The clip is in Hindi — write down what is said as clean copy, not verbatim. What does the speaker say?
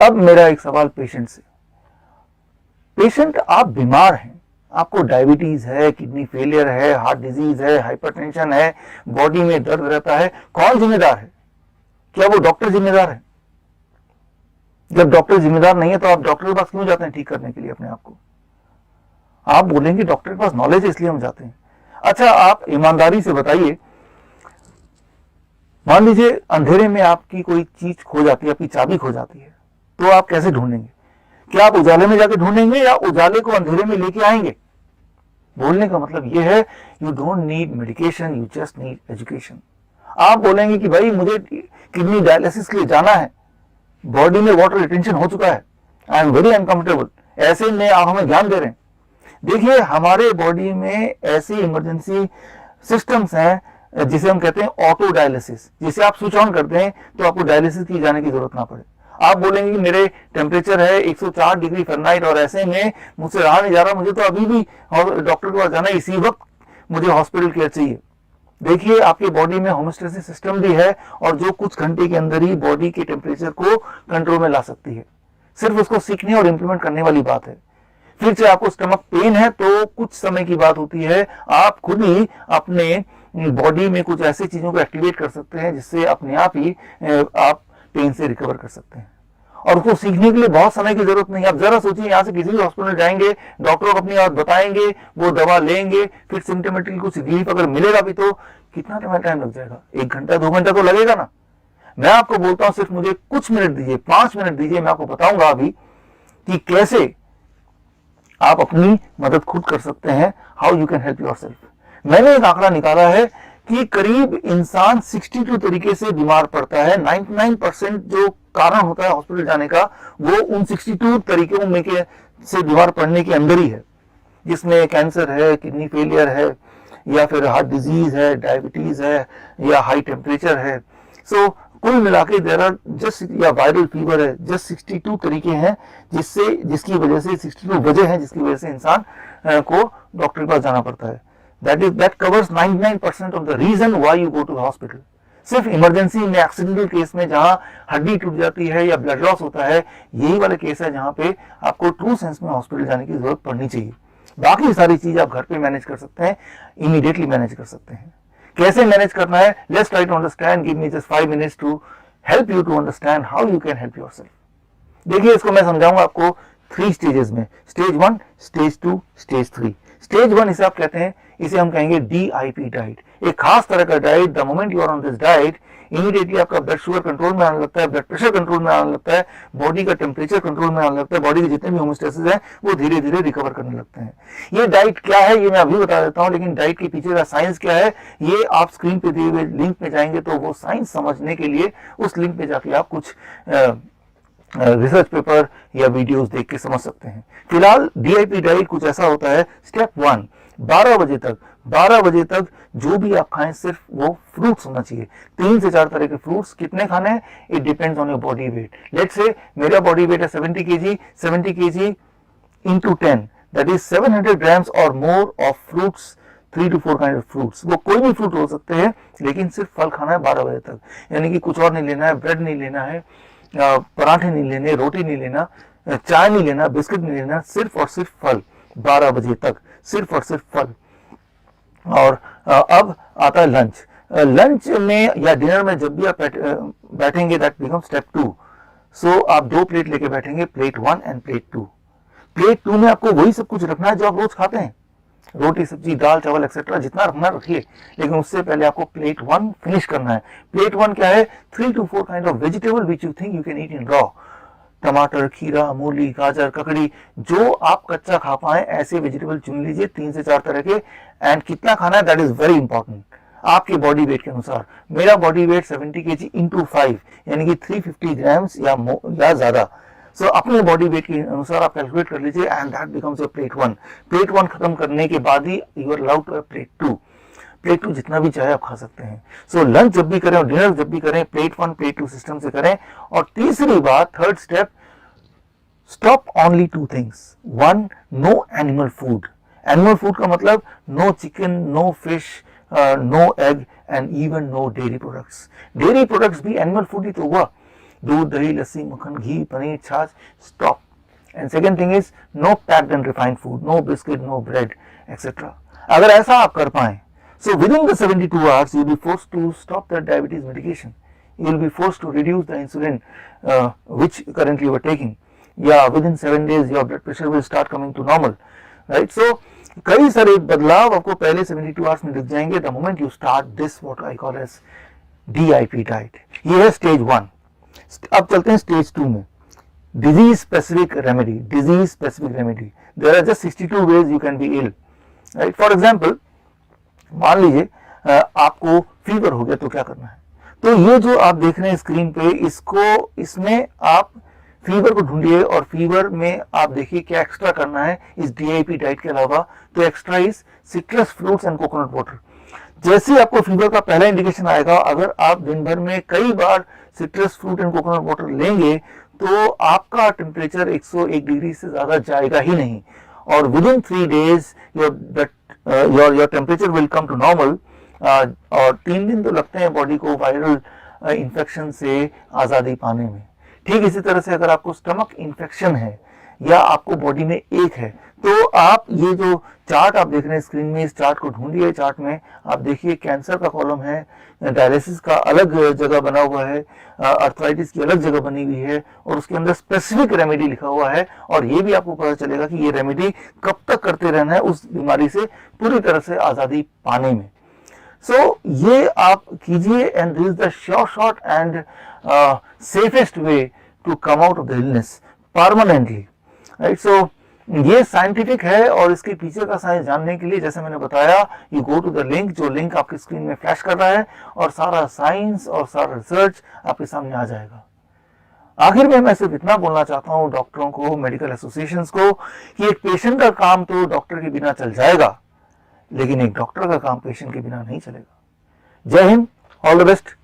अब मेरा एक सवाल पेशेंट से, पेशेंट आप बीमार हैं, आपको डायबिटीज है, किडनी फेलियर है, हार्ट डिजीज है, हाइपरटेंशन है, बॉडी में दर्द रहता है, कौन जिम्मेदार है? क्या वो डॉक्टर जिम्मेदार है? जब डॉक्टर जिम्मेदार नहीं है तो आप डॉक्टर के पास क्यों जाते हैं ठीक करने के लिए अपने आप को? आप बोलेंगे डॉक्टर के पास नॉलेज है इसलिए हम जाते हैं। अच्छा, आप ईमानदारी से बताइए, मान लीजिए अंधेरे में आपकी कोई चीज खो जाती है, आपकी चाबी खो जाती है, तो आप कैसे ढूंढेंगे? क्या आप उजाले में जाके ढूंढेंगे या उजाले को अंधेरे में लेके आएंगे? बोलने का मतलब यह है, you don't need medication, you just need education. आप बोलेंगे कि भाई मुझे किडनी डायलिसिस के लिए जाना है, बॉडी में वाटर रिटेंशन हो चुका है, आई एम वेरी अनकंफर्टेबल, ऐसे में आप हमें ज्ञान दे रहे हैं। देखिए, हमारे बॉडी में ऐसी इमरजेंसी सिस्टम्स हैं जिसे हम कहते हैं ऑटो डायलिसिस, जिसे आप स्विच ऑन करते हैं तो आपको डायलिसिस की जाने की जरूरत ना पड़े। आप बोलेंगे कि मेरे टेम्परेचर है 104 डिग्री फ़ारेनहाइट और ऐसे में मुझसे रहा नहीं जा रहा, मुझे तो अभी भी डॉक्टर के पास जाना है, इसी वक्त मुझे हॉस्पिटल केयर चाहिए। देखिए, आपके बॉडी में होम्योस्टेसिस सिस्टम भी है और जो कुछ घंटे के अंदर ही बॉडी के टेम्परेचर को कंट्रोल में ला सकती है। सिर्फ उसको सीखने और इम्प्लीमेंट करने वाली बात है। फिर से आपको स्टमक पेन है तो कुछ समय की बात होती है, आप खुद ही अपने बॉडी में कुछ ऐसी चीजों को एक्टिवेट कर सकते हैं जिससे अपने आप ही आप पेन से रिकवर कर सकते हैं। और उसको सीखने के लिए बहुत समय की जरूरत नहीं। आप जरा सोचिए, यहाँ से किसी भी हॉस्पिटल जाएंगे, डॉक्टर को अपनी बात बताएंगे, वो दवा लेंगे, फिर सिम्टोमेटिकली कुछ रिलीफ अगर मिलेगा भी तो कितना टाइम लग जाएगा? 1 घंटा 2 घंटा तो लगेगा ना। मैं आपको बोलता हूँ, सिर्फ मुझे कुछ मिनट दीजिए, 5 मिनट दीजिए, मैं आपको बताऊंगा अभी कि कैसे आप अपनी मदद खुद कर सकते हैं, how you can help yourself. मैंने एक आंकड़ा निकाला है कि करीब इंसान 62 तरीके से बीमार पड़ता है। 99% जो कारण होता है हॉस्पिटल जाने का, वो उन 62 तरीकों में के से बीमार पड़ने के अंदर ही है, जिसमें कैंसर है, किडनी फेलियर है, या फिर हार्ट डिजीज है, डायबिटीज है, या हाई टेम्परेचर है। सो कुल मिला के देयर आर जस्ट, या वायरल फीवर है, जस्ट 62 तरीके हैं जिसकी वजह से 62 वजह है जिसकी वजह से इंसान को डॉक्टर के पास जाना पड़ता है। that covers 99% of the reason why you go to the hospital। सिर्फ इमरजेंसी में, एक्सीडेंटल केस में जहां हड्डी टूट जाती है या ब्लड लॉस होता है, यही वाले केस है जहां पे आपको ट्रू सेंस में हॉस्पिटल जाने की जरूरत पड़नी चाहिए। बाकी सारी चीज आप घर पे मैनेज कर सकते हैं, इमीडिएटली मैनेज कर सकते हैं। कैसे मैनेज करना है, let's try to understand. Give me just 5 minutes to help you to understand how you can help yourself. देखिए, इसको मैं समझाऊंगा आपको 3 स्टेजेस में, स्टेज 1, स्टेज 2, स्टेज 3। स्टेज 1 इसे आप कहते हैं, इसे हम कहेंगे DIP डाइट, एक खास तरह का diet. The moment you are on this diet, immediately आपका ब्लड शुगर कंट्रोल में आने लगता है, ब्लड प्रेशर कंट्रोल में आने लगता है, बॉडी का टेम्परेचर कंट्रोल में आने लगता है, बॉडी के जितने भी होमोस्टेसिस हैं वो धीरे धीरे रिकवर करने लगते हैं। ये डाइट क्या है ये मैं अभी बता देता हूँ, लेकिन डाइट के पीछे का साइंस क्या है ये आप स्क्रीन पे दिए हुए लिंक पे जाएंगे तो वो साइंस समझने के लिए उस लिंक पे जाके आप कुछ रिसर्च पेपर या वीडियोस देख के समझ सकते हैं। फिलहाल DIP डाइट कुछ ऐसा होता है। स्टेप 1, 12 बजे तक जो भी आप खाएं सिर्फ वो फ्रूट्स होना चाहिए। 3 से 4 तरह के फ्रूट्स। कितने खाने हैं? It depends on your body weight. Let's say मेरा बॉडी वेट है 70 kg, 70 kg into 10, that is 700 grams और more of fruits, 3 to 4 kind of fruits. वो कोई भी फ्रूट हो सकते हैं, लेकिन सिर्फ फल खाना है 12 बजे तक। यानी कि कुछ और नहीं लेना है, ब्रेड नहीं लेना है, पराठे नहीं लेने, रोटी नहीं लेना, चाय नहीं लेना, बिस्किट नहीं लेना, सिर्फ और सिर्फ फल 12 बजे तक, सिर्फ और सिर्फ फल। और अब आता है लंच। लंच में या डिनर में जब भी आप बैठेंगे, दैट बिकम स्टेप 2। सो आप 2 प्लेट लेके बैठेंगे, प्लेट 1 एंड प्लेट 2। प्लेट 2 में आपको वही सब कुछ रखना है जो आप रोज खाते हैं, रोटी सब्जी दाल चावल एक्सेट्रा, जितना रखना रखिए, लेकिन उससे पहले आपको प्लेट 1 फिनिश करना है। प्लेट 1 क्या है? 3 to 4 kind of vegetable which you think you can eat in raw. टमाटर, खीरा, मूली, गाजर, ककड़ी, जो आप कच्चा खा पाए ऐसे वेजिटेबल चुन लीजिए, 3 से 4 तरह के। एंड कितना खाना है, दैट इज वेरी इंपॉर्टेंट, आपके बॉडी वेट के अनुसार। मेरा बॉडी वेट 70 kg into 5 यानी कि 350 grams या ज्यादा। सो अपने बॉडी वेट के अनुसार आप कैलकुलेट कर लीजिए and that becomes your plate 1। Plate 1 खत्म करने के बाद ही you are allowed to have plate 2। Plate 2 जितना भी चाहे आप खा सकते हैं। सो लंच जब भी करें और डिनर जब भी करें, प्लेट 1 प्लेट 2 सिस्टम से करें। और तीसरी बात, third step, stop only 2 things. 1, no animal food. Animal food का मतलब no chicken, no fish, no egg and even no dairy products. Dairy products भी एनिमल फूड ही तो हुआ। दूध, दही, लस्सी, मक्खन, घी, पनीर, छाछ, stop. And second thing is no packed and refined food, no biscuit, no bread etcetera. अगर ऐसा आप कर पाए, so within the 72 hours you will be forced to stop that diabetes medication. You will be forced to reduce the insulin which currently you are taking. Yeah, within 7 days your blood pressure will start coming to normal, right? So कई सारे बदलाव आपको पहले 72 आवर्स में दिख जाएंगे the moment you start this what I call as DIP diet. ये है स्टेज 1. अब चलते हैं स्टेज 2 में. Disease specific remedy. Disease specific remedy, there are just 62 ways you can be ill, right? For example, मान लीजिए आपको फीवर हो गया तो क्या करना है. तो ये जो आप देख रहे हैं स्क्रीन पे, इसमें आप फीवर को ढूंढिए और फीवर में आप देखिए क्या एक्स्ट्रा करना है इस DIP डाइट के अलावा. तो extra is citrus fruits and coconut water. जैसे आपको फीवर का पहला इंडिकेशन आएगा, अगर आप दिन भर में कई बार citrus fruit and coconut water लेंगे तो आपका टेम्परेचर 101 डिग्री से ज्यादा जाएगा ही नहीं, और within 3 days your temperature will come to normal. और 3 दिन तो लगते हैं बॉडी को वायरल इन्फेक्शन से आज़ादी पाने में. ठीक इसी तरह से अगर आपको स्टमक इन्फेक्शन है या आपको बॉडी में एक है, तो आप ये जो चार्ट आप देख रहे हैं स्क्रीन में, इस चार्ट को ढूंढिए. चार्ट में आप देखिए कैंसर का कॉलम है, डायलिसिस का अलग जगह बना हुआ है, अर्थराइटिस की अलग जगह बनी हुई है, और उसके अंदर स्पेसिफिक रेमेडी लिखा हुआ है. और ये भी आपको पता चलेगा कि ये रेमेडी कब तक करते रहना है उस बीमारी से पूरी तरह से आज़ादी पाने में. सो ये आप कीजिए, and this is the sure shot and safest way to come out of the illness permanently, right? So ये साइंटिफिक है, और इसके पीछे का साइंस जानने के लिए जैसे मैंने बताया, you go to the link, जो लिंक आपकी स्क्रीन में फ्लैश कर रहा है, और सारा साइंस और सारा रिसर्च आपके सामने आ जाएगा. आखिर में मैं सिर्फ इतना बोलना चाहता हूँ डॉक्टरों को, मेडिकल एसोसिएशंस को, कि एक पेशेंट का काम तो डॉक्टर के बिना चल जाएगा, लेकिन एक डॉक्टर का काम पेशेंट के बिना नहीं चलेगा. जय हिंद, ऑल द बेस्ट.